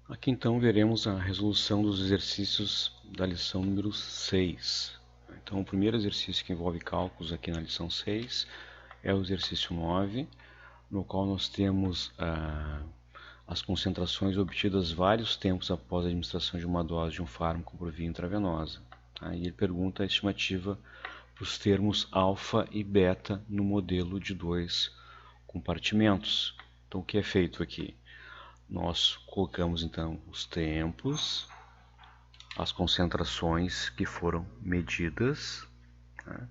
Aqui então veremos a resolução dos exercícios da lição número 6. Então o primeiro exercício que envolve cálculos aqui na lição 6 é o exercício 9, no qual nós temos as concentrações obtidas vários tempos após a administração de uma dose de um fármaco por via intravenosa. Aí ele pergunta a estimativa para os termos alfa e beta no modelo de dois compartimentos. Então o que é feito aqui? Nós colocamos então os tempos, as concentrações que foram medidas, tá?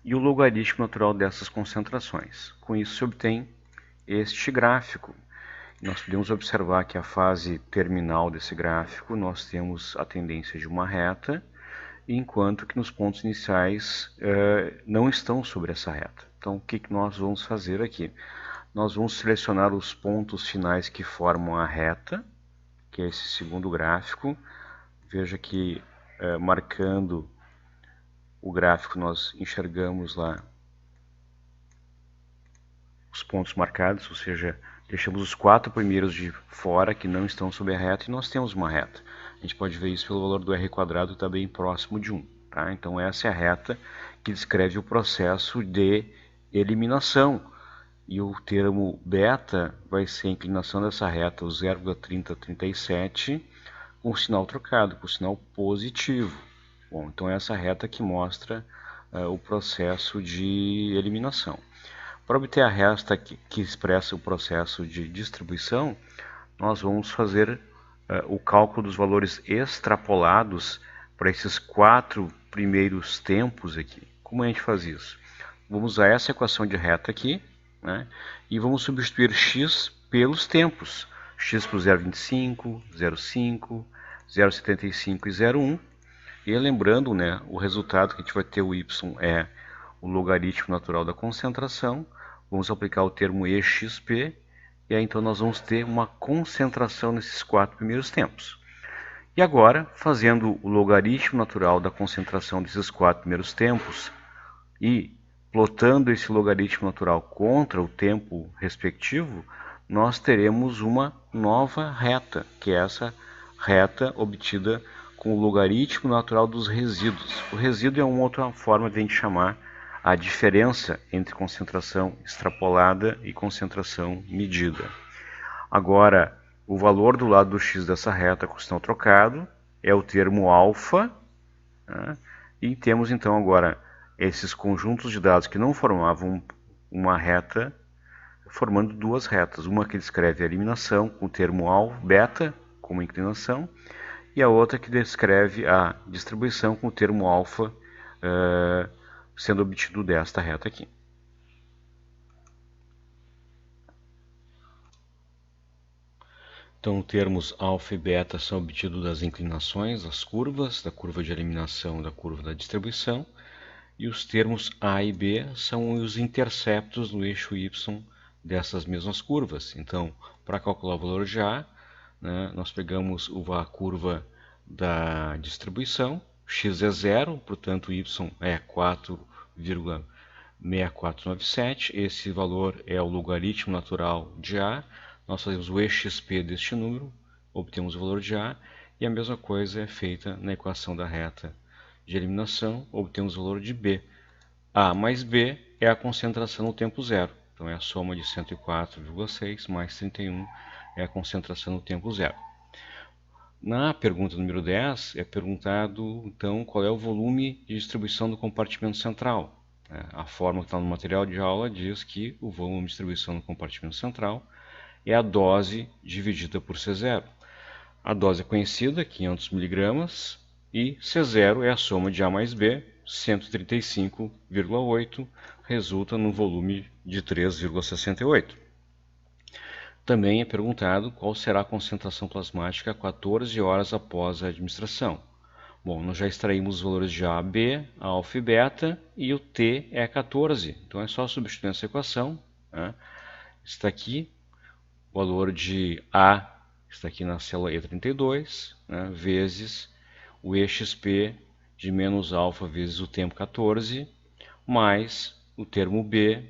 E o logaritmo natural dessas concentrações. Com isso se obtém este gráfico. Nós podemos observar que a fase terminal desse gráfico nós temos a tendência de uma reta, enquanto que nos pontos iniciais não estão sobre essa reta. Então o que nós vamos fazer aqui? Nós vamos selecionar os pontos finais que formam a reta, que é esse segundo gráfico. Veja que marcando o gráfico nós enxergamos lá os pontos marcados, ou seja, deixamos os 4 primeiros de fora que não estão sob a reta e nós temos uma reta. A gente pode ver isso pelo valor do r quadrado, que está bem próximo de 1. Tá? Então essa é a reta que descreve o processo de eliminação. E o termo beta vai ser a inclinação dessa reta, o 0,3037, com o sinal trocado, com o sinal positivo. Bom, então essa reta que mostra o processo de eliminação. Para obter a reta que expressa o processo de distribuição, nós vamos fazer o cálculo dos valores extrapolados para esses 4 primeiros tempos aqui. Como a gente faz isso? Vamos usar essa equação de reta aqui, né? E vamos substituir x pelos tempos. X por 0,25, 0,5, 0,75 e 0,1. E lembrando, né, o resultado que a gente vai ter, o y, é o logaritmo natural da concentração. Vamos aplicar o termo exp, e aí então nós vamos ter uma concentração nesses 4 primeiros tempos. E agora, fazendo o logaritmo natural da concentração desses 4 primeiros tempos e plotando esse logaritmo natural contra o tempo respectivo, nós teremos uma nova reta, que é essa reta obtida com o logaritmo natural dos resíduos. O resíduo é uma outra forma de a gente chamar a diferença entre concentração extrapolada e concentração medida. Agora, o valor do lado do x dessa reta com o sinal trocado é o termo alfa, né? E temos então agora esses conjuntos de dados que não formavam uma reta, formando duas retas. Uma que descreve a eliminação com o termo beta como inclinação, e a outra que descreve a distribuição com o termo alfa sendo obtido desta reta aqui. Então, termos alfa e beta são obtidos das inclinações, das curvas, da curva de eliminação e da curva da distribuição. E os termos A e B são os interceptos no eixo Y dessas mesmas curvas. Então, para calcular o valor de A, né, nós pegamos a curva da distribuição, x é 0, portanto y é 4,6497. Esse valor é o logaritmo natural de A. Nós fazemos o exp deste número, obtemos o valor de A, e a mesma coisa é feita na equação da reta de eliminação, obtemos o valor de B. A mais B é a concentração no tempo zero. Então é a soma de 104,6 mais 31 é a concentração no tempo zero. Na pergunta número 10 é perguntado então qual é o volume de distribuição do compartimento central. A fórmula que está no material de aula diz que o volume de distribuição do compartimento central é a dose dividida por C0. A dose é conhecida, 500 mg, e C0 é a soma de A mais B, 135,8, resulta num volume de 3,68. Também é perguntado qual será a concentração plasmática 14 horas após a administração. Bom, nós já extraímos os valores de A, B, alfa e beta, e o T é 14. Então é só substituir essa equação, né? Está aqui, o valor de A está aqui na célula E32, né, vezes o exp de menos alfa vezes o tempo 14, mais o termo B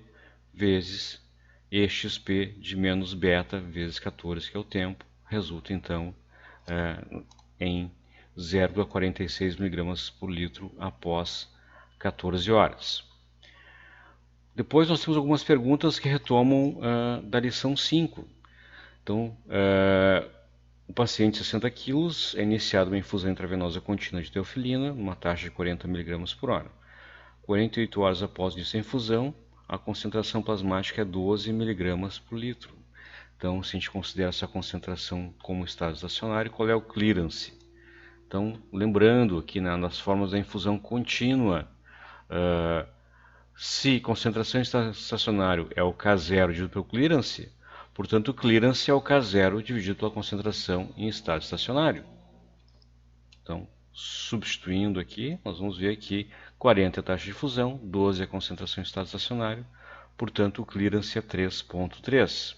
vezes exp de menos beta vezes 14, que é o tempo, resulta então em 0,46 mg por litro após 14 horas. Depois nós temos algumas perguntas que retomam da lição 5. Então, o paciente de 60 kg é iniciado uma infusão intravenosa contínua de teofilina, numa taxa de 40 mg por hora. 48 horas após essa infusão, a concentração plasmática é 12 mg por litro. Então, se a gente considera essa concentração como estado estacionário, qual é o clearance? Então, lembrando aqui nas formas da infusão contínua, se concentração estacionário é o K0 dividido pelo clearance, portanto, o clearance é o K0 dividido pela concentração em estado estacionário. Então, substituindo aqui, nós vamos ver que 40 é a taxa de fusão, 12 é a concentração em estado estacionário, portanto, o clearance é 3,3.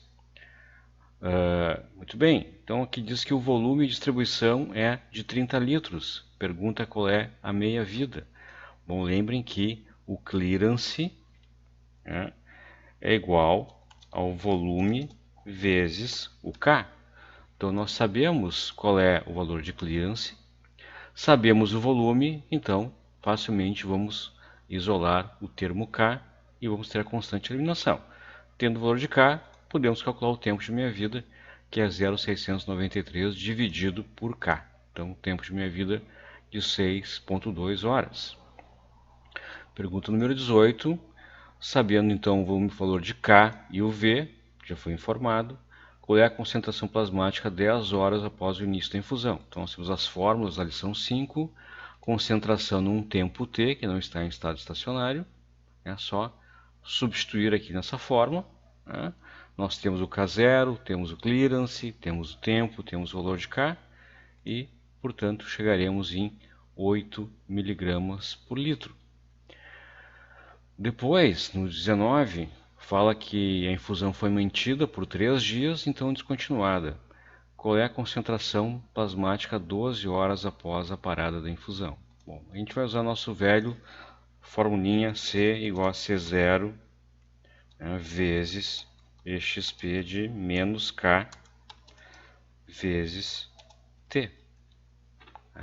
Muito bem, então aqui diz que o volume de distribuição é de 30 litros. Pergunta qual é a meia-vida. Bom, lembrem que o clearance é igual ao volume vezes o K. Então, nós sabemos qual é o valor de clearance, sabemos o volume, então facilmente vamos isolar o termo K e vamos ter a constante de eliminação. Tendo o valor de K, podemos calcular o tempo de meia-vida, que é 0,693 dividido por K. Então, tempo de meia-vida de 6,2 horas. Pergunta número 18. Sabendo então o volume, valor de K e o V, já foi informado, qual é a concentração plasmática 10 horas após o início da infusão? Então, nós temos as fórmulas da lição 5, concentração num tempo T, que não está em estado estacionário, é só substituir aqui nessa fórmula. Nós temos o K0, temos o clearance, temos o tempo, temos o valor de K e, portanto, chegaremos em 8 mg por litro. Depois, no 19, fala que a infusão foi mantida por 3 dias, então descontinuada. Qual é a concentração plasmática 12 horas após a parada da infusão? Bom, a gente vai usar nosso velho formulinha C igual a C0 vezes EXP de menos K vezes T.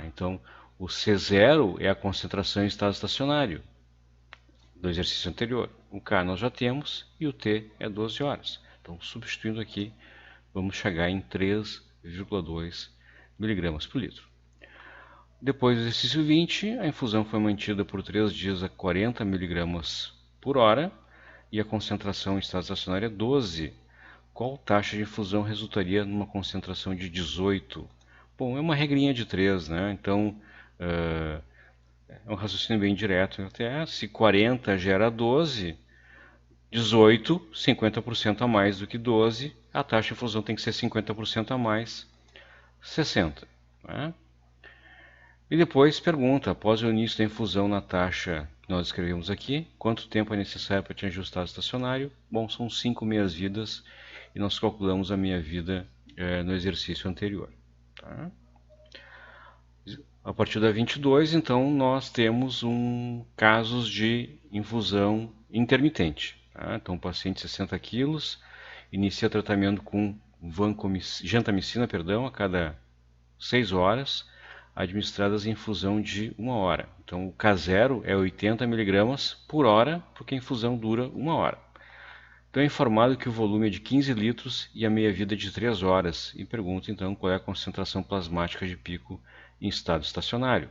Então, o C0 é a concentração em estado estacionário do exercício anterior. O K nós já temos e o T é 12 horas. Então, substituindo aqui, vamos chegar em 3,2 mg por litro. Depois do exercício 20, a infusão foi mantida por 3 dias a 40 mg por hora e a concentração em estado estacionário é 12. Qual taxa de infusão resultaria numa concentração de 18? Bom, é uma regrinha de 3, né? Então, é um raciocínio bem direto. Até se 40 gera 12, 18, 50% a mais do que 12, a taxa de infusão tem que ser 50% a mais, 60. Né? E depois pergunta, após o início da infusão na taxa que nós escrevemos aqui, quanto tempo é necessário para atingir o estado estacionário? Bom, são 5 meias-vidas e nós calculamos a meia-vida no exercício anterior. Tá? A partir da 22, então, nós temos casos de infusão intermitente. Tá? Então, o paciente de 60 kg inicia tratamento com gentamicina a cada 6 horas, administradas em infusão de 1 hora. Então, o K0 é 80 mg por hora, porque a infusão dura 1 hora. Então, é informado que o volume é de 15 litros e a meia-vida é de 3 horas. E pergunta, então, qual é a concentração plasmática de pico em estado estacionário.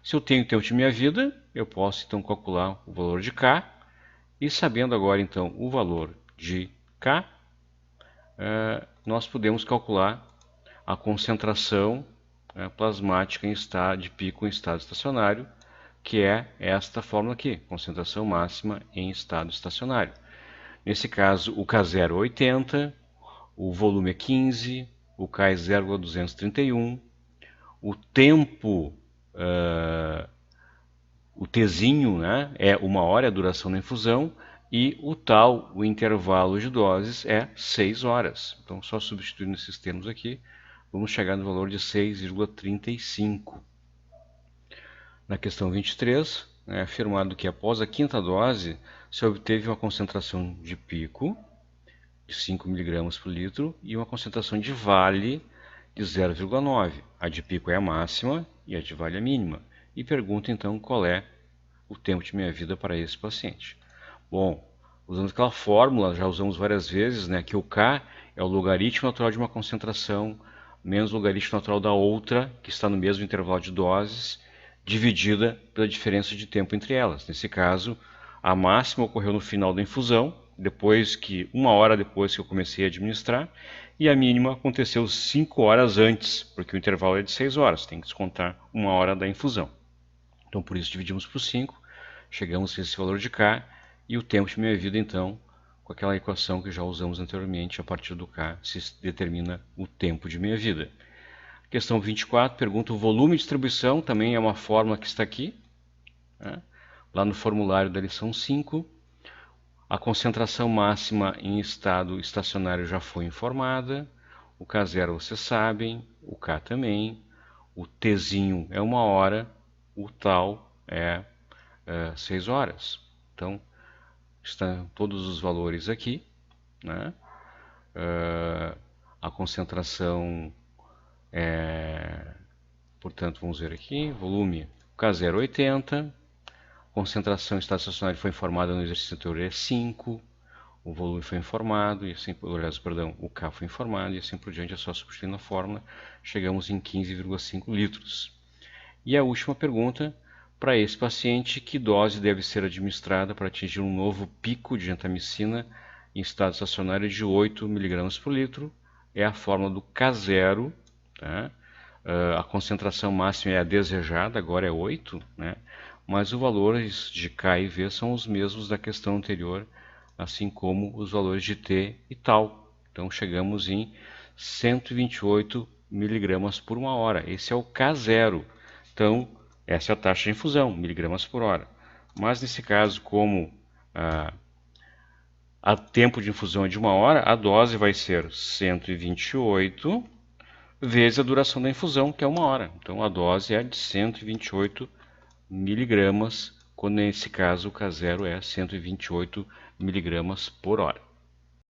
Se eu tenho tempo de meia-vida, eu posso, então, calcular o valor de K. E sabendo agora, então, o valor de K, nós podemos calcular a concentração plasmática de pico em estado estacionário, que é esta fórmula aqui, concentração máxima em estado estacionário. Nesse caso, o K0 é 80, o volume é 15, o K é 0,231, o tempo, o Tzinho, né, é 1 hora, a duração da infusão, e o intervalo de doses, é 6 horas. Então, só substituindo esses termos aqui, vamos chegar no valor de 6,35. Na questão 23, é afirmado que após a 5ª dose, se obteve uma concentração de pico de 5 mg por litro e uma concentração de vale de 0,9. A de pico é a máxima e a de vale a mínima. E pergunta então qual é o tempo de meia-vida para esse paciente. Bom, usando aquela fórmula, já usamos várias vezes, né, que o K é o logaritmo natural de uma concentração menos o logaritmo natural da outra, que está no mesmo intervalo de doses, dividida pela diferença de tempo entre elas. Nesse caso, a máxima ocorreu no final da infusão, uma hora depois que eu comecei a administrar, e a mínima aconteceu 5 horas antes, porque o intervalo é de 6 horas, tem que descontar uma hora da infusão. Então, por isso, dividimos por 5, chegamos a esse valor de K, e o tempo de meia-vida, então, com aquela equação que já usamos anteriormente, a partir do K se determina o tempo de meia-vida. Questão 24, pergunta o volume de distribuição, também é uma fórmula que está aqui, né? Lá no formulário da lição 5. A concentração máxima em estado estacionário já foi informada, o K0 vocês sabem, o K também, o Tzinho é 1 hora, o tal é 6 horas. Então, estão todos os valores aqui, né? A concentração portanto, vamos ver aqui, volume K0 80, concentração em estado estacionário foi informada no exercício anterior é 5, o volume foi informado, e assim, o K foi informado, e assim por diante, é só substituir na fórmula, chegamos em 15,5 litros. E a última pergunta, para esse paciente, que dose deve ser administrada para atingir um novo pico de gentamicina em estado estacionário de 8 mg por litro? É a fórmula do K0, tá? A concentração máxima é a desejada, agora é 8, né? Mas os valores de K e V são os mesmos da questão anterior, assim como os valores de T e tal. Então chegamos em 128 mg por 1 hora. Esse é o K0. Então, essa é a taxa de infusão, miligramas por hora. Mas nesse caso, como a tempo de infusão é de 1 hora, a dose vai ser 128 vezes a duração da infusão, que é 1 hora. Então a dose é de 128 miligramas, quando nesse caso o K0 é 128 miligramas por hora.